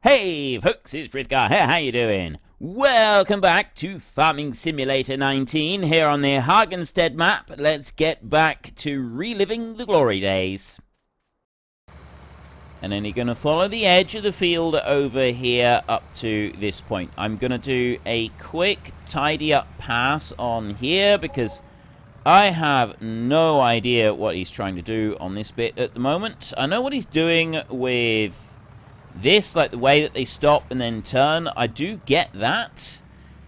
Hey folks, it's Frithgar here, how you doing? Welcome back to Farming Simulator 19 here on the Hagenstedt map. Let's get back to reliving the glory days. And then you're going to follow the edge of the field over here up to this point. I'm going to do a quick tidy up pass on here because I have no idea what he's trying to do on this bit at the moment. I know what he's doing with this, like the way that they stop and then turn. I do get that.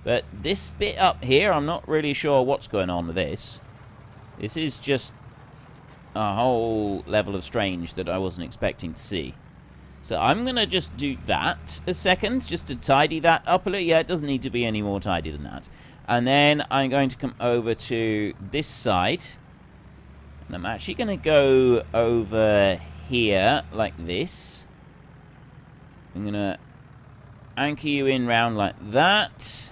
But this bit up here, I'm not really sure what's going on with this. This is just a whole level of strange that I wasn't expecting to see. So I'm going to just do that a second, just to tidy that up a little. Yeah, it doesn't need to be any more tidy than that. And then I'm going to come over to this side. And I'm actually going to go over here like this. I'm going to anchor you in round like that.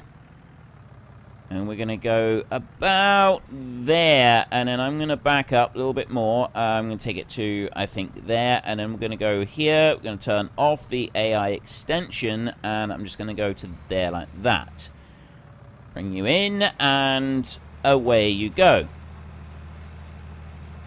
And we're going to go about there. And then I'm going to back up a little bit more. I'm going to take it to, I think, there. And then we're going to go here. We're going to turn off the AI extension. And I'm just going to go to there like that. Bring you in. And away you go.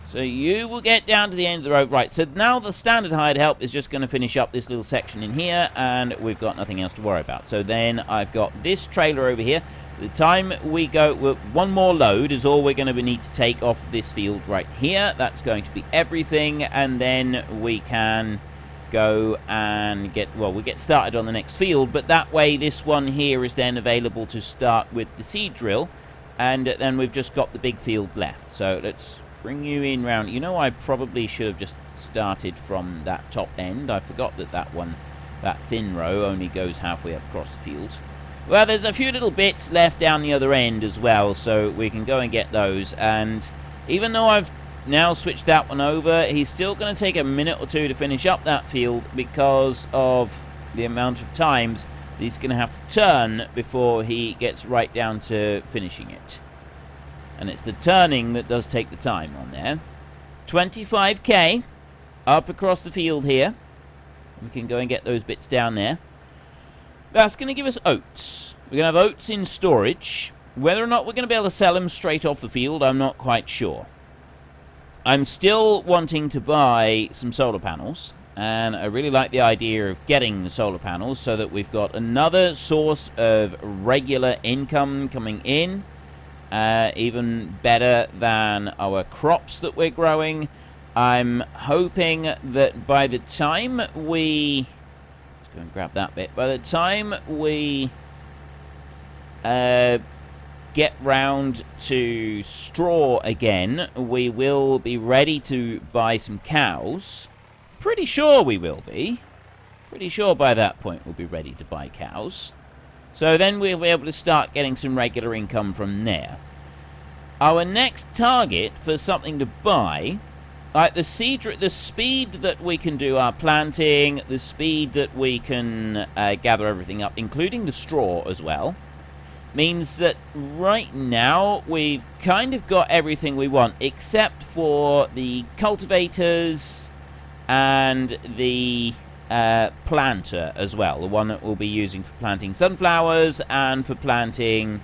So you will get down to the end of the road. Right, so now the standard hired help is just going to finish up this little section in here, and we've got nothing else to worry about. So then I've got this trailer over here. The time we go, one more load is all we're going to need to take off this field right here. That's going to be everything, and then we can go and get started on the next field. But that way, this one here is then available to start with the seed drill, and then we've just got the big field left. So let's bring you in round. You know, I probably should have just started from that top end. I forgot that that thin row only goes halfway across the field. Well, there's a few little bits left down the other end as well, so we can go and get those. And even though I've now switched that one over, he's still going to take a minute or two to finish up that field because of the amount of times he's going to have to turn before he gets right down to finishing it. And it's the turning that does take the time on there. 25k up across the field here. We can go and get those bits down there. That's going to give us oats. We're going to have oats in storage. Whether or not we're going to be able to sell them straight off the field, I'm not quite sure. I'm still wanting to buy some solar panels. And I really like the idea of getting the solar panels so that we've got another source of regular income coming in. Even better than our crops that we're growing. I'm hoping that by the time we... Let's go and grab that bit. By the time we get round to straw again, we will be ready to buy some cows. Pretty sure we will be. Pretty sure by that point we'll be ready to buy cows. So then we'll be able to start getting some regular income from there. Our next target for something to buy, like the speed that we can do our planting, the speed that we can gather everything up, including the straw as well, means that right now we've kind of got everything we want, except for the cultivators and the planter as well, the one that we'll be using for planting sunflowers and for planting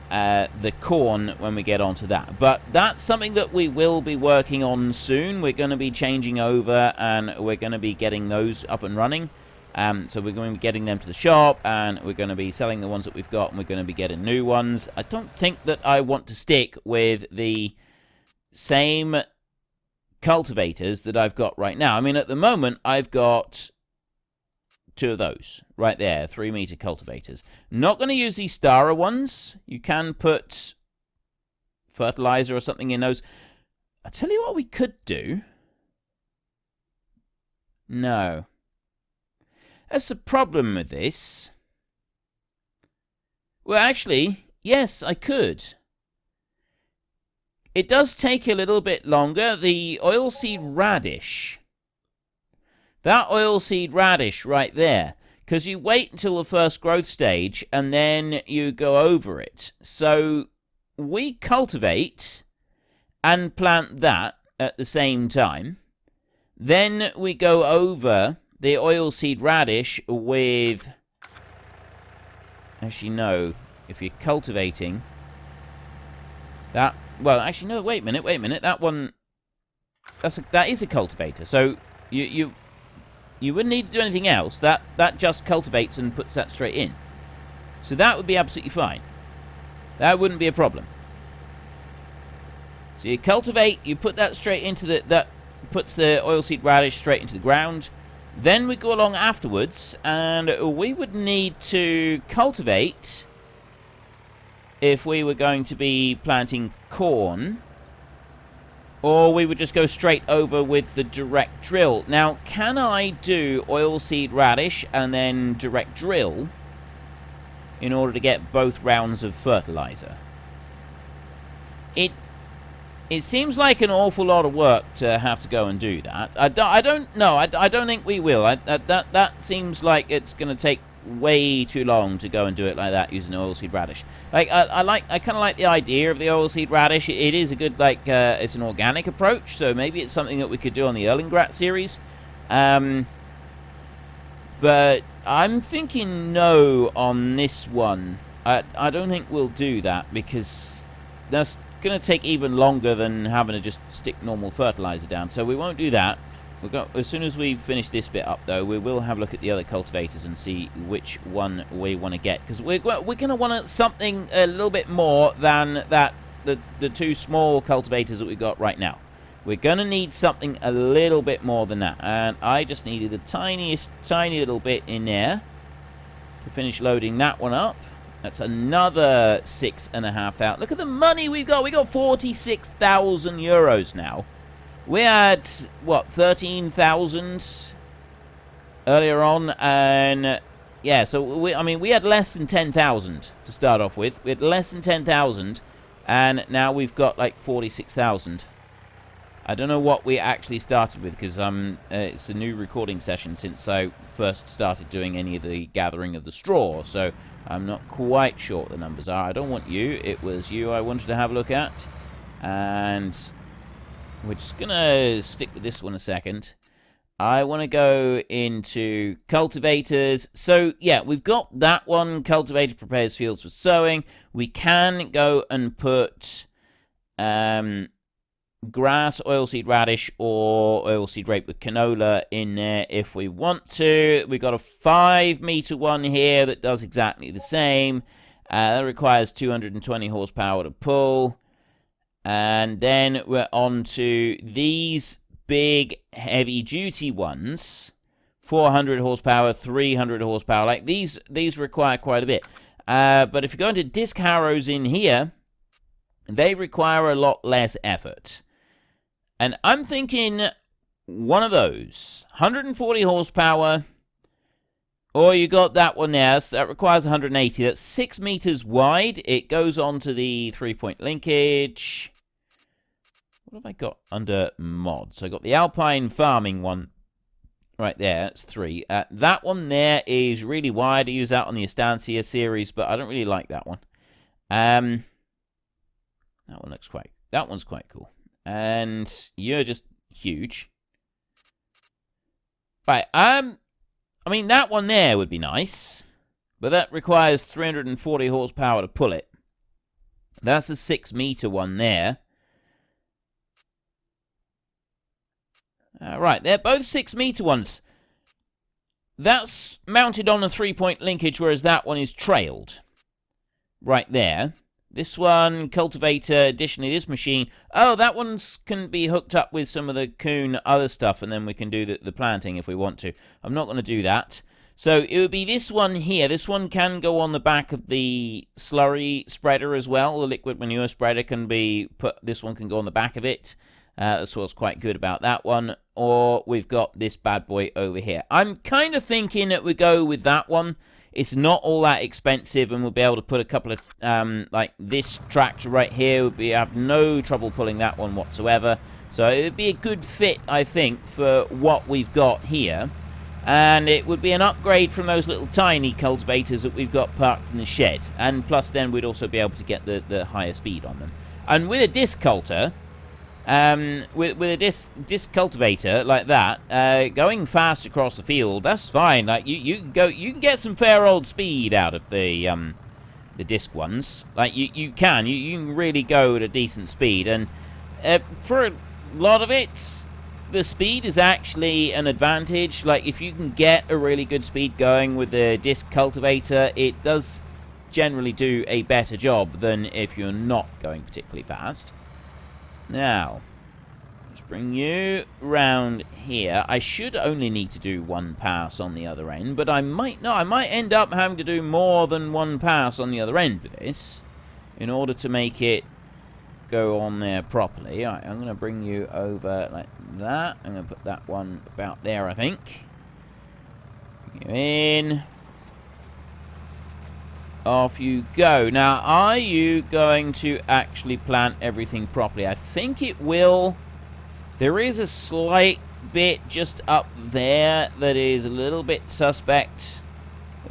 the corn when we get onto that. But that's something that we will be working on soon. We're going to be changing over and we're going to be getting those up and running. So we're going to be getting them to the shop and we're going to be selling the ones that we've got and we're going to be getting new ones. I don't think that I want to stick with the same cultivators that I've got right now. I mean, at the moment, I've got two of those right there, 3-meter cultivators. Not going to use these Stara ones. You can put fertilizer or something in those. I'll tell you what we could do. No. That's the problem with this. Well, actually, yes, I could. It does take a little bit longer. The oilseed radish. That oilseed radish right there. Because you wait until the first growth stage and then you go over it. So we cultivate and plant that at the same time. Then we go over the oilseed radish with... Actually, no. If you're cultivating... That... Well, actually, no, wait a minute. That one... That is a cultivator. So, you wouldn't need to do anything else. That just cultivates and puts that straight in. So that would be absolutely fine. That wouldn't be a problem. So you cultivate, you put that straight into the... That puts the oilseed radish straight into the ground. Then we go along afterwards, and we would need to cultivate if we were going to be planting corn, or we would just go straight over with the direct drill. Now, can I do oilseed radish and then direct drill in order to get both rounds of fertilizer? It seems like an awful lot of work to have to go and do that. I don't know. I don't think we will. That seems like it's going to take way too long to go and do it like that using oilseed radish. Like I kind of like the idea of the oilseed radish. It is a good it's an organic approach. So maybe it's something that we could do on the Erlingrat series. But I'm thinking no on this one. I don't think we'll do that because that's going to take even longer than having to just stick normal fertilizer down, so we won't do that. As soon as we finish this bit up, though, we will have a look at the other cultivators and see which one we want to get, because we're going to want something a little bit more than the two small cultivators that we've got right now. We're going to need something a little bit more than that, and I just needed the tiny little bit in there to finish loading that one up. That's another 6,500. Look at the money we've got. We got 46,000 euros now. We had, what, 13,000 earlier on, and yeah, so we had less than 10,000 to start off with. We had less than 10,000, and now we've got like 46,000. I don't know what we actually started with, because it's a new recording session since I first started doing any of the gathering of the straw, so I'm not quite sure what the numbers are. I don't want you. It was you I wanted to have a look at. And we're just going to stick with this one a second. I want to go into cultivators. So, yeah, we've got that one. Cultivator prepares fields for sowing. We can go and put grass, oilseed radish, or oilseed rape with canola in there if we want to. We've got a 5-meter one here that does exactly the same. That requires 220 horsepower to pull. And then we're on to these big heavy-duty ones. 400 horsepower, 300 horsepower. Like these require quite a bit. But if you go into disc harrows in here, they require a lot less effort. And I'm thinking one of those. 140 horsepower. Or you got that one there. So that requires 180. That's 6 meters wide. It goes on to the 3-point linkage. What have I got under mods? I got the Alpine Farming one right there. That's 3. That one there is really wide. I use that on the Estancia series, but I don't really like that one. That one's quite cool. And you're just huge. Right, I mean, that one there would be nice. But that requires 340 horsepower to pull it. That's a 6-meter one there. Right, they're both 6-meter ones. That's mounted on a 3-point linkage, whereas that one is trailed. Right there. This one, cultivator, additionally this machine. Oh, that one can be hooked up with some of the Kuhn other stuff, and then we can do the planting if we want to. I'm not going to do that. So it would be this one here. This one can go on the back of the slurry spreader as well. The liquid manure spreader can be put. This one can go on the back of it. That's what's quite good about that one. Or we've got this bad boy over here. I'm kind of thinking that we go with that one. It's not all that expensive, and we'll be able to put a couple of, like this tractor right here. We have no trouble pulling that one whatsoever. So it would be a good fit, I think, for what we've got here. And it would be an upgrade from those little tiny cultivators that we've got parked in the shed. And plus then we'd also be able to get the higher speed on them. And with a disc culter, With a disc cultivator like that, going fast across the field, that's fine. Like you can get some fair old speed out of the disc ones. Like you can really go at a decent speed, and for a lot of it, the speed is actually an advantage. Like if you can get a really good speed going with the disc cultivator, it does generally do a better job than if you're not going particularly fast. Now, let's bring you round here. I should only need to do one pass on the other end, but I might not. I might end up having to do more than one pass on the other end with this in order to make it go on there properly. All right, I'm going to bring you over like that. I'm going to put that one about there, I think. Bring you in. Off you go. Now, are you going to actually plant everything properly? I think it will. There is a slight bit just up there that is a little bit suspect.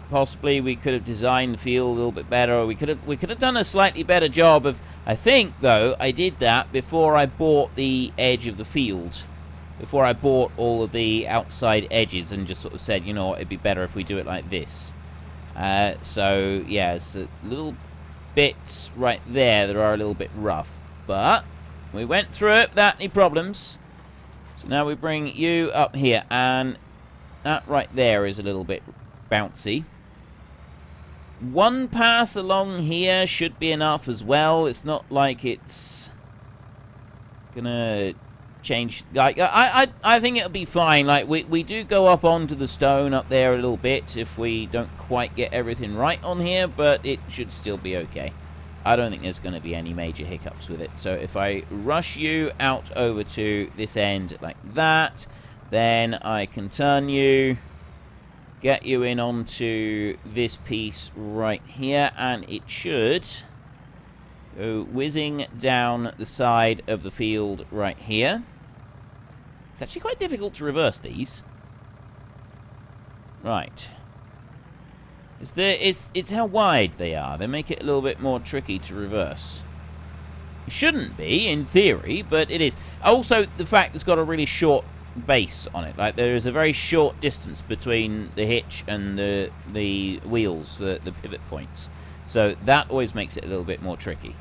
Possibly we could have designed the field a little bit better, or we could have done a slightly better job of. I think though I did that before I bought the edge of the field, before I bought all of the outside edges, and just sort of said, you know, it'd be better if we do it like this. So yeah, it's a little bits right there that are a little bit rough, but we went through it without any problems. So now we bring you up here, and that right there is a little bit bouncy. One pass along here should be enough as well. It's not like it's gonna change. Like I think it'll be fine. Like we do go up onto the stone up there a little bit if we don't quite get everything right on here, but it should still be okay. I don't think there's going to be any major hiccups with it. So if I rush you out over to this end like that, then I can turn you, get you in onto this piece right here, and it should go whizzing down the side of the field right here. It's actually quite difficult to reverse these. Right. It's how wide they are. They make it a little bit more tricky to reverse. It shouldn't be, in theory, but it is. Also, the fact it's got a really short base on it. Like, there is a very short distance between the hitch and the wheels, the pivot points. So that always makes it a little bit more tricky.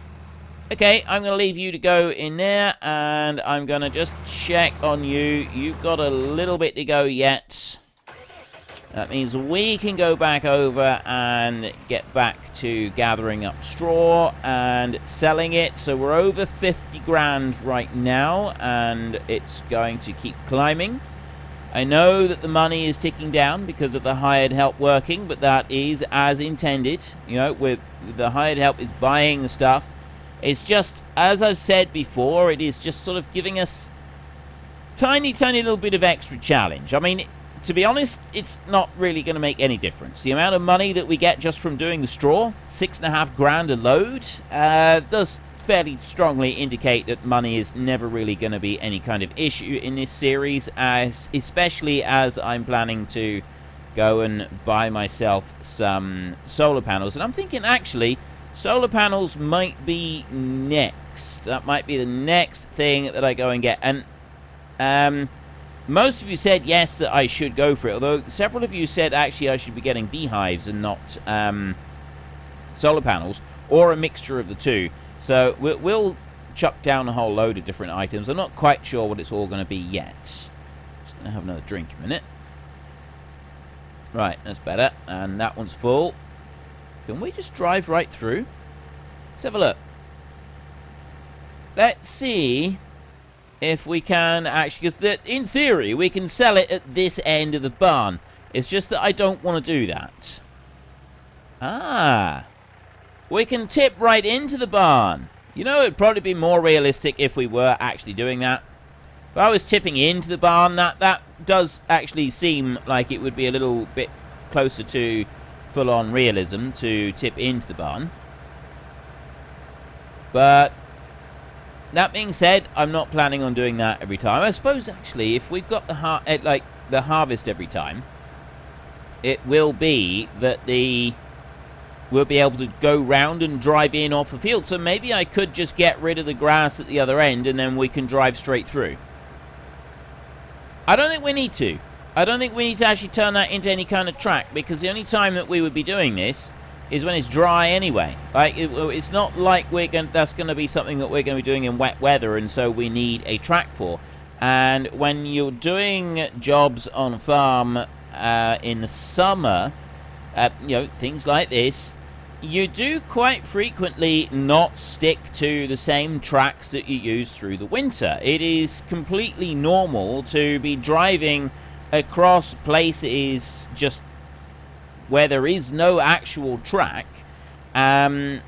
Okay, I'm going to leave you to go in there, and I'm going to just check on you. You've got a little bit to go yet. That means we can go back over and get back to gathering up straw and selling it. So we're over 50 grand right now, and it's going to keep climbing. I know that the money is ticking down because of the hired help working, but that is as intended. You know, with the hired help is buying the stuff. It's just, as I've said before, it is just sort of giving us tiny little bit of extra challenge. I mean, to be honest, it's not really going to make any difference. The amount of money that we get just from doing the straw, 6.5 grand a load, does fairly strongly indicate that money is never really going to be any kind of issue in this series, especially as I'm planning to go and buy myself some solar panels. And I'm thinking, actually, solar panels might be next. That might be the next thing that I go and get. And most of you said yes, that I should go for it, although several of you said actually I should be getting beehives and not solar panels, or a mixture of the two. So we'll chuck down a whole load of different items. I'm not quite sure what it's all going to be yet. Just going to have another drink a minute. Right, that's better. And that one's full. Can we just drive right through? Let's have a look. Let's see if we can actually, because in theory we can sell it at this end of the barn. It's just that I don't want to do that. Ah, we can tip right into the barn. You know, it'd probably be more realistic if we were actually doing that. If I was tipping into the barn, that does actually seem like it would be a little bit closer to full-on realism to tip into the barn. But that being said, I'm not planning on doing that every time. I suppose actually, if we've got the harvest every time, it will be that we'll be able to go round and drive in off the field. So maybe I could just get rid of the grass at the other end and then we can drive straight through. I don't think we need to. I don't think we need to actually turn that into any kind of track, because the only time that we would be doing this is when it's dry anyway. Like, it's not like that's going to be something that we're going to be doing in wet weather, and so we need a track for. And when you're doing jobs on a farm in the summer, you know, things like this, you do quite frequently not stick to the same tracks that you use through the winter. It is completely normal to be driving across places just where there is no actual track, and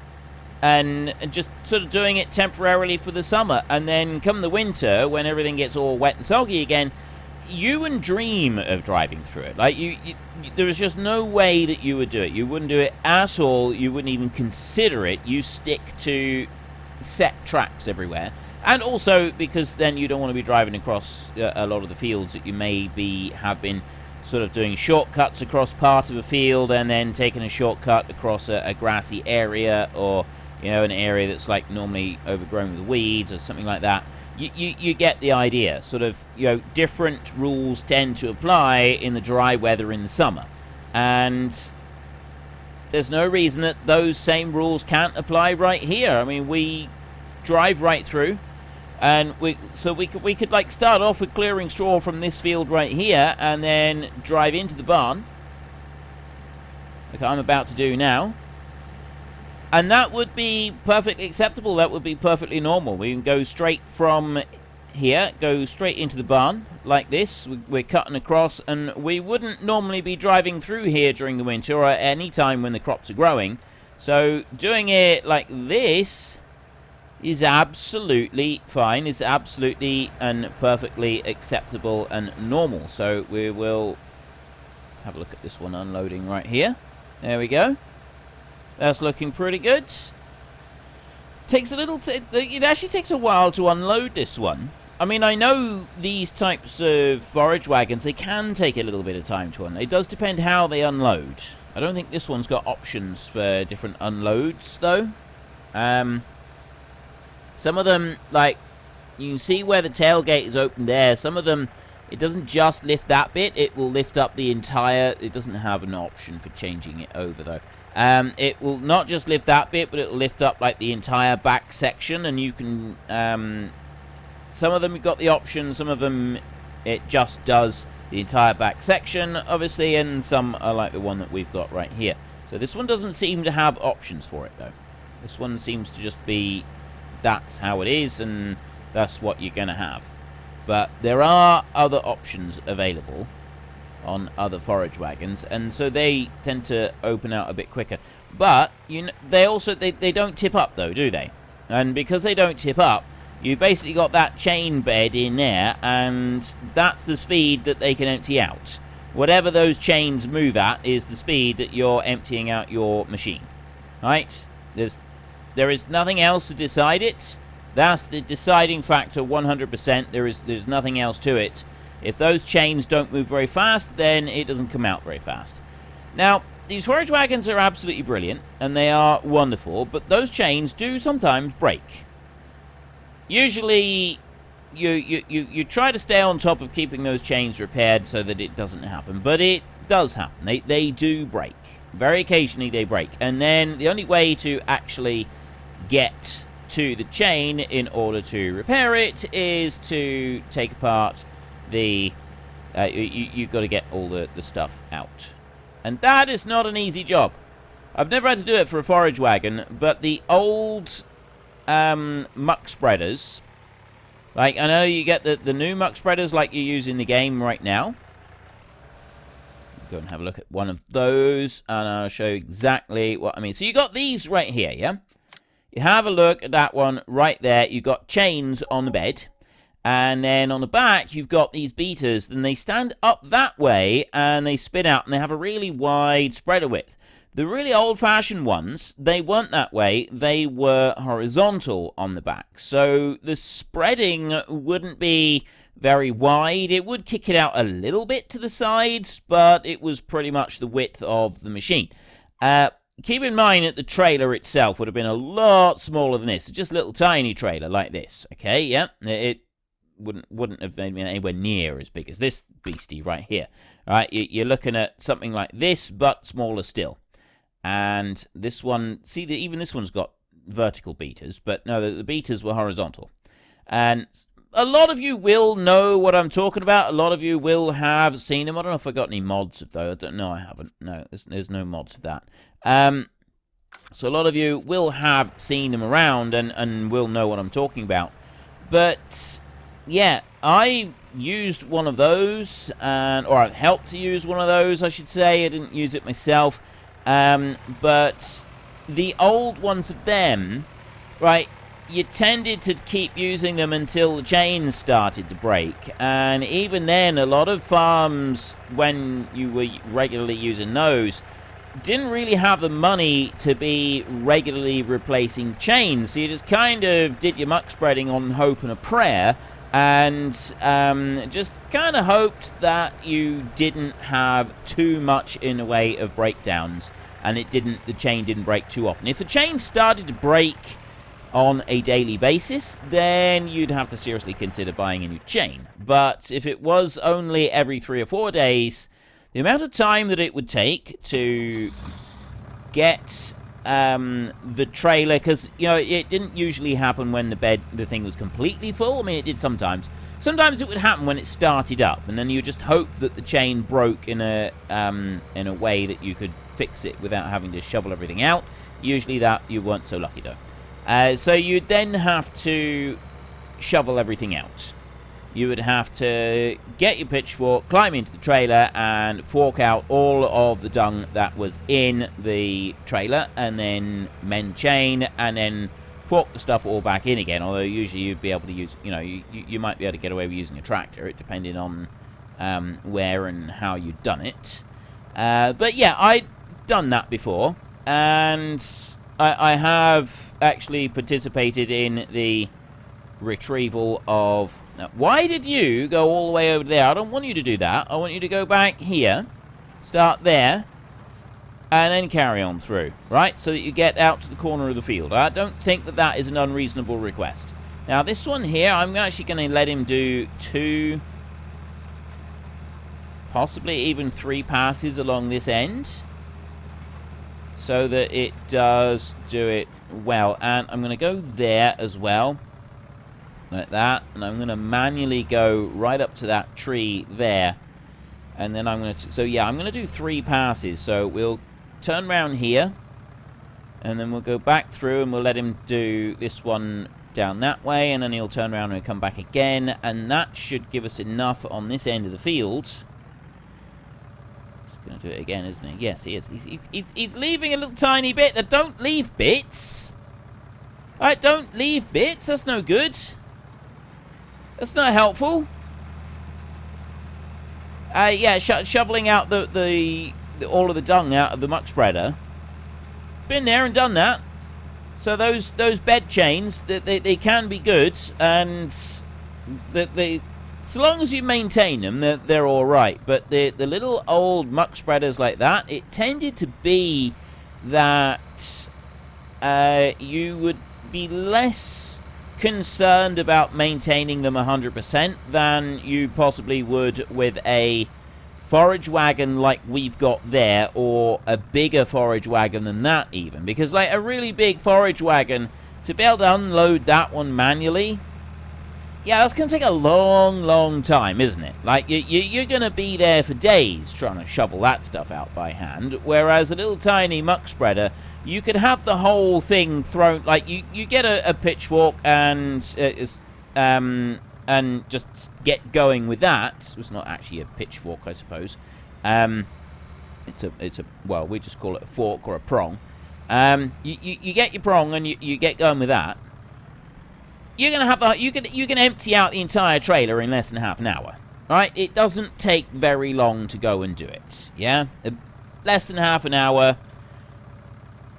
just sort of doing it temporarily for the summer, and then come the winter when everything gets all wet and soggy again, you wouldn't dream of driving through it. Like, there was just no way that you would do it. You wouldn't do it at all. You wouldn't even consider it. You stick to set tracks everywhere. And also because then you don't want to be driving across a lot of the fields that you have been sort of doing shortcuts across part of a field and then taking a shortcut across a grassy area, or, you know, an area that's like normally overgrown with weeds or something like that. You get the idea. Sort of, you know, different rules tend to apply in the dry weather in the summer. And there's no reason that those same rules can't apply right here. I mean, we drive right through, and we could like start off with clearing straw from this field right here and then drive into the barn, like I'm about to do now. And that would be perfectly acceptable. That would be perfectly normal. We can go straight from here, go straight into the barn like this. We're cutting across, and we wouldn't normally be driving through here during the winter or at any time when the crops are growing. So doing it like this is absolutely fine. Is absolutely and perfectly acceptable and normal. So we will have a look at this one unloading right here. There we go. That's looking pretty good. Takes a little... it actually takes a while to unload this one. I mean, I know these types of forage wagons, they can take a little bit of time to unload. It does depend how they unload. I don't think this one's got options for different unloads, though. Some of them, like, you can see where the tailgate is open there. Some of them, it doesn't just lift that bit. It will lift up the entire... It doesn't have an option for changing it over, though. It will not just lift that bit, but it will lift up like the entire back section, and you can, some of them you've got the option, some of them it just does the entire back section, obviously, and some are like the one that we've got right here. So this one doesn't seem to have options for it, though. This one seems to just be, that's how it is, and that's what you're going to have. But there are other options available on other forage wagons, and so they tend to open out a bit quicker. But you know, they don't tip up, though, do they? And because they don't tip up, you've basically got that chain bed in there, and that's the speed that they can empty out. Whatever those chains move at is the speed that you're emptying out your machine. Right? There is nothing else to decide it. That's the deciding factor, 100%. There's nothing else to it. If those chains don't move very fast, then it doesn't come out very fast. Now, these forage wagons are absolutely brilliant, and they are wonderful, but those chains do sometimes break. Usually, you try to stay on top of keeping those chains repaired so that it doesn't happen, but it does happen. They do break. Very occasionally they break. And then the only way to actually get to the chain in order to repair it is to take apart the you've got to get all the stuff out, and that is not an easy job. I've never had to do it for a forage wagon, but the old muck spreaders, like, I know you get the new muck spreaders like you use in the game right now. Go and have a look at one of those, and I'll show you exactly what I mean. So you got these right here, yeah? You have a look at that one right there. You've got chains on the bed. And then on the back, you've got these beaters, and they stand up that way, and they spin out, and they have a really wide spreader width. The really old-fashioned ones, they weren't that way. They were horizontal on the back. So the spreading wouldn't be very wide. It would kick it out a little bit to the sides, but it was pretty much the width of the machine. keep in mind that the trailer itself would have been a lot smaller than this. It's just a little tiny trailer like this. Okay, yeah, it wouldn't have been anywhere near as big as this beastie right here. All right, you're looking at something like this, but smaller still. And this one, see, even this one's got vertical beaters, but no, the beaters were horizontal. And a lot of you will know what I'm talking about. A lot of you will have seen them. I don't know if I got any mods of those. I don't know. I haven't. No, there's no mods of that. So a lot of you will have seen them around and will know what I'm talking about. But yeah, I used one of those, or I've helped to use one of those, I should say. I didn't use it myself. But the old ones of them, right, you tended to keep using them until the chains started to break. And even then, a lot of farms, when you were regularly using those, didn't really have the money to be regularly replacing chains. So you just kind of did your muck spreading on hope and a prayer, and just kind of hoped that you didn't have too much in the way of breakdowns, and the chain didn't break too often. If the chain started to break on a daily basis, then you'd have to seriously consider buying a new chain. But if it was only every 3 or 4 days, the amount of time that it would take to get the trailer, because, you know, it didn't usually happen when the thing was completely full. I mean, it did sometimes. Sometimes it would happen when it started up, and then you just hope that the chain broke in a way that you could fix it without having to shovel everything out. Usually that you weren't so lucky though. So you'd then have to shovel everything out. You would have to get your pitchfork, climb into the trailer, and fork out all of the dung that was in the trailer, and then mend chain, and then fork the stuff all back in again. Although usually you'd be able to use, you know, you might be able to get away with using a tractor, it depending on where and how you'd done it. But yeah, I'd done that before, and I have actually participated in the retrieval of... Now, why did you go all the way over there? I don't want you to do that. I want you to go back here, start there, and then carry on through, right? So that you get out to the corner of the field. I don't think that that is an unreasonable request. Now, this one here, I'm actually going to let him do 2, possibly even 3 passes along this end, so that it does do it well. And I'm going to go there as well, like that, and I'm going to manually go right up to that tree there, and then I'm going to... So yeah, I'm going to do 3 passes. So we'll turn around here, and then we'll go back through, and we'll let him do this one down that way, and then he'll turn around and come back again, and that should give us enough on this end of the field. He's going to do it again, isn't he? Yes, he is. He's leaving a little tiny bit. Don't leave bits. Alright, don't leave bits. That's no good. That's not helpful. Yeah, shoveling out the all of the dung out of the muck spreader. Been there and done that. So those bed chains, they can be good, and so long as you maintain them, they're all right. But the little old muck spreaders like that, it tended to be that you would be less concerned about maintaining them 100% than you possibly would with a forage wagon like we've got there, or a bigger forage wagon than that even. Because like a really big forage wagon, to be able to unload that one manually, yeah, that's going to take a long time, isn't it? Like, you're going to be there for days trying to shovel that stuff out by hand, whereas a little tiny muck spreader, you could have the whole thing thrown... Like, you get a pitchfork and just get going with that. It's not actually a pitchfork, I suppose. It's a well, we just call it a fork or a prong. You get your prong and you get going with that. You're gonna have you can empty out the entire trailer in less than half an hour, right? It doesn't take very long to go and do it. Yeah, less than half an hour.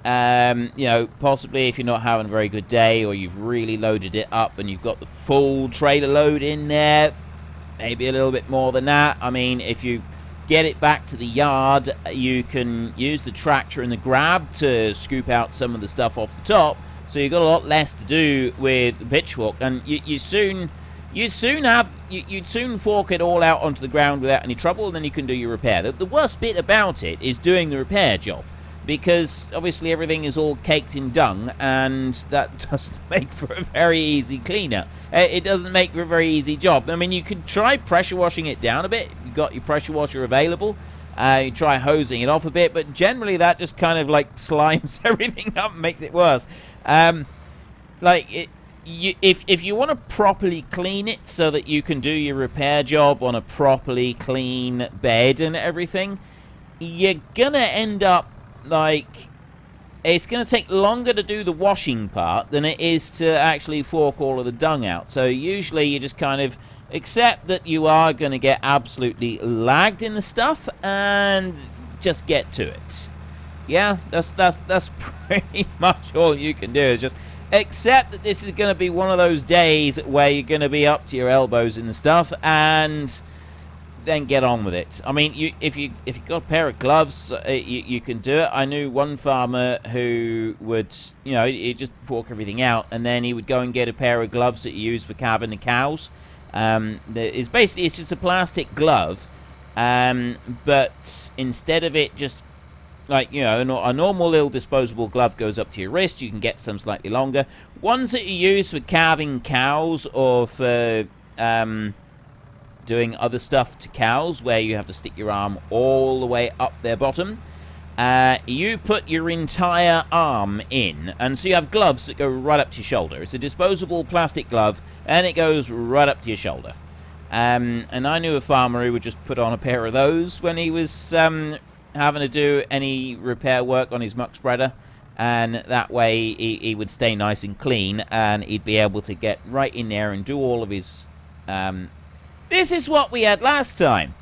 You know, possibly if you're not having a very good day, or you've really loaded it up and you've got the full trailer load in there, maybe a little bit more than that. I mean, if you get it back to the yard, you can use the tractor and the grab to scoop out some of the stuff off the top. So you've got a lot less to do with the pitchfork, and you'd soon fork it all out onto the ground without any trouble, and then you can do your repair. The worst bit about it is doing the repair job, because obviously everything is all caked in dung, and that doesn't make for a very easy cleaner. It doesn't make for a very easy job. I mean, you could try pressure washing it down a bit if you've got your pressure washer available. You try hosing it off a bit, but generally that just kind of like slimes everything up and makes it worse. If you want to properly clean it so that you can do your repair job on a properly clean bed and everything, you're gonna end up like, it's gonna take longer to do the washing part than it is to actually fork all of the dung out. So usually you just kind of accept that you are going to get absolutely lagged in the stuff and just get to it. Yeah, that's pretty much all you can do, is just accept that this is going to be one of those days where you're going to be up to your elbows in the stuff, and then get on with it. I mean, if you've got a pair of gloves, you can do it. I knew one farmer who would, he'd just fork everything out, and then he would go and get a pair of gloves that he used for calving the cows. It's just a plastic glove, but instead of it just like, a normal little disposable glove goes up to your wrist, you can get some slightly longer ones that you use for calving cows, or for doing other stuff to cows where you have to stick your arm all the way up their bottom. You put your entire arm in, and so you have gloves that go right up to your shoulder. It's a disposable plastic glove, and it goes right up to your shoulder. And I knew a farmer who would just put on a pair of those when he was having to do any repair work on his muck spreader, and that way he would stay nice and clean, and he'd be able to get right in there and do all of his... This is what we had last time.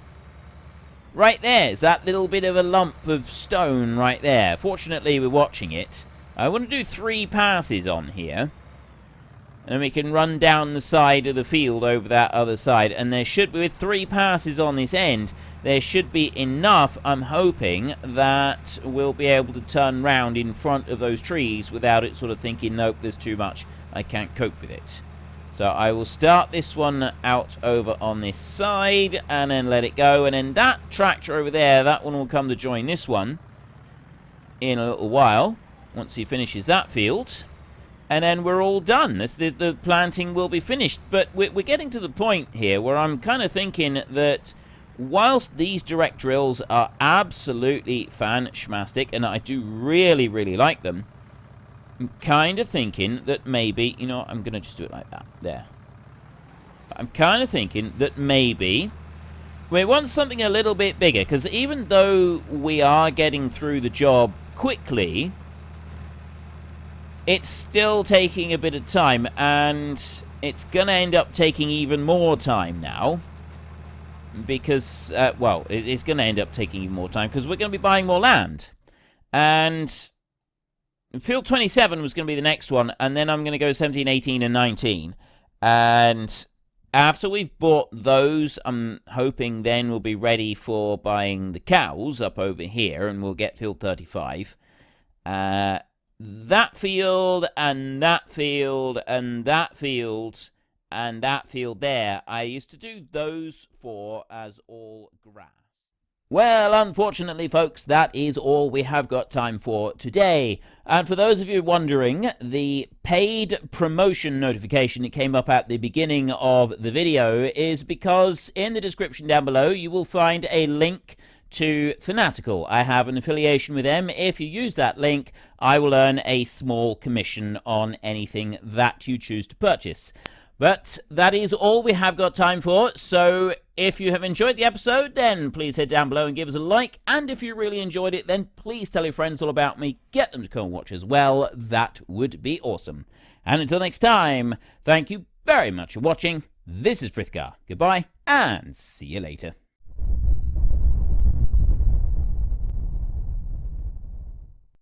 Right there is that little bit of a lump of stone right there. Fortunately, we're watching it. I want to do 3 passes on here, and we can run down the side of the field over that other side, and there should be, with 3 passes on this end, there should be enough, I'm hoping, that we'll be able to turn round in front of those trees without it sort of thinking, nope, there's too much, I can't cope with it. So I will start this one out over on this side, and then let it go, and then that tractor over there, that one will come to join this one in a little while, once he finishes that field, and then we're all done. The planting will be finished. But we're getting to the point here where I'm kind of thinking that whilst these direct drills are absolutely fan-schmastic, and I do really, really like them, I'm kind of thinking that maybe, I'm going to just do it like that, there. I'm kind of thinking that maybe we want something a little bit bigger, because even though we are getting through the job quickly, it's still taking a bit of time, and it's going to end up taking even more time now, because, it's going to end up taking even more time, because we're going to be buying more land. And Field 27 was going to be the next one, and then I'm going to go 17, 18, and 19. And after we've bought those, I'm hoping then we'll be ready for buying the cows up over here, and we'll get Field 35. That field, and that field, and that field, and that field there, I used to do those 4 as all grass. Well, unfortunately, folks, that is all we have got time for today. And for those of you wondering, the paid promotion notification that came up at the beginning of the video is because in the description down below, you will find a link to Fanatical. I have an affiliation with them. If you use that link, I will earn a small commission on anything that you choose to purchase. But that is all we have got time for, so if you have enjoyed the episode, then please head down below and give us a like, and if you really enjoyed it, then please tell your friends all about me, get them to come and watch as well, that would be awesome. And until next time, thank you very much for watching, this is Frithgar, goodbye, and see you later.